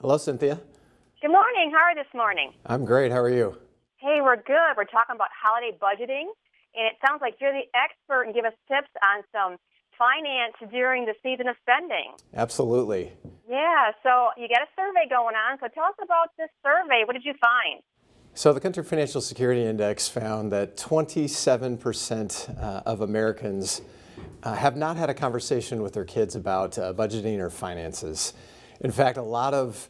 Hello, Cynthia. Good morning. How are you this morning? I'm great. How are you? Hey, we're good. We're talking about holiday budgeting, and it sounds like you're the expert and give us tips on some finance during the season of spending. Absolutely. Yeah, so you got a survey going on. So tell us about this survey. What did you find? So the Country Financial Security Index found that 27% of Americans have not had a conversation with their kids about budgeting or finances. In fact, a lot of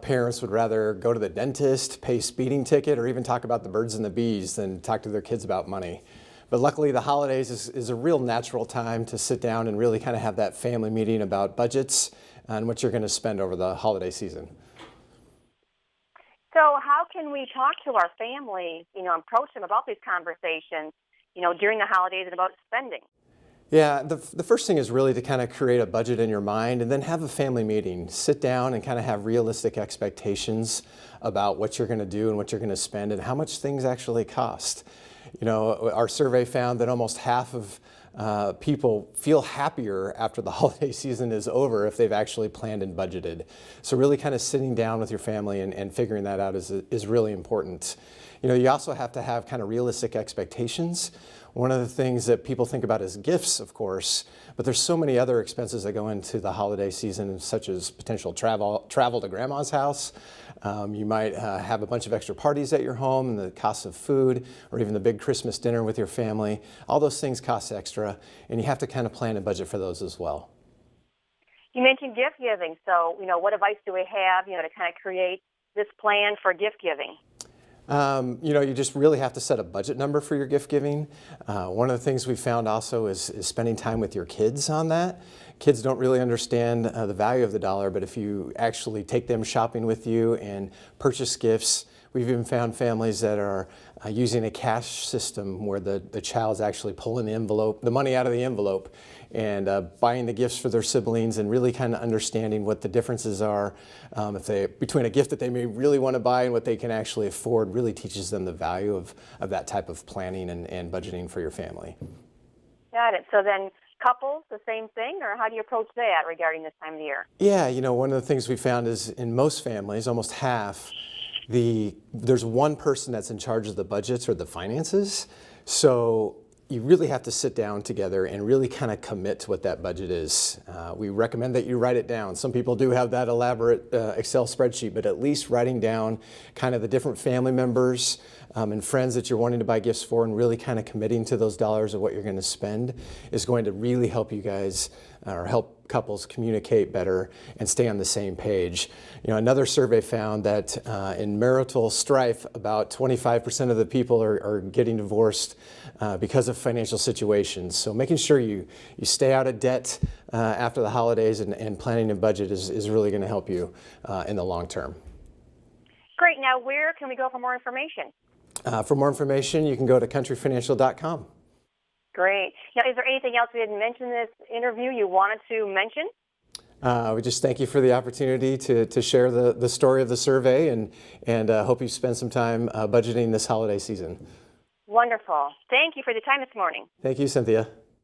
parents would rather go to the dentist, pay a speeding ticket, or even talk about the birds and the bees than talk to their kids about money. But luckily, the holidays is a real natural time to sit down and really kind of have that family meeting about budgets and what you're going to spend over the holiday season. So how can we talk to our family, approach them about these conversations, during the holidays and about spending? Yeah, the first thing is really to kind of create a budget in your mind and then have a family meeting. Sit down and kind of have realistic expectations about what you're going to do and what you're going to spend and how much things actually cost. Our survey found that almost half of people feel happier after the holiday season is over if they've actually planned and budgeted. So really kind of sitting down with your family and figuring that out is really important. You also have to have kind of realistic expectations. One of the things that people think about is gifts, of course, but there's so many other expenses that go into the holiday season, such as potential travel to grandma's house. You might have a bunch of extra parties at your home, and the cost of food, or even the big Christmas dinner with your family. All those things cost extra, and you have to kind of plan and budget for those as well. You mentioned gift giving. So, what advice do we have, to kind of create this plan for gift giving? You just really have to set a budget number for your gift giving. One of the things we found also is spending time with your kids on that. Kids don't really understand the value of the dollar, but if you actually take them shopping with you and purchase gifts, we've even found families that are using a cash system where the child's actually pulling the money out of the envelope and buying the gifts for their siblings and really kind of understanding what the differences are between a gift that they may really want to buy and what they can actually afford really teaches them the value of that type of planning and budgeting for your family. Got it. So then couples, the same thing, or how do you approach that regarding this time of the year? Yeah, one of the things we found is in most families, almost half, there's one person that's in charge of the budgets or the finances. So you really have to sit down together and really kind of commit to what that budget is. We recommend that you write it down. Some people do have that elaborate Excel spreadsheet, but at least writing down kind of the different family members and friends that you're wanting to buy gifts for and really kind of committing to those dollars of what you're going to spend is going to really help you guys or help couples communicate better and stay on the same page. Another survey found that in marital strife, about 25% of the people are getting divorced because of financial situations. So making sure you stay out of debt after the holidays and planning and budget is really going to help you in the long term. Great. Now, where can we go for more information? For more information, you can go to countryfinancial.com. Great. Now, is there anything else we didn't mention in this interview you wanted to mention? We just thank you for the opportunity to share the story of the survey and hope you spend some time budgeting this holiday season. Wonderful. Thank you for the time this morning. Thank you, Cynthia.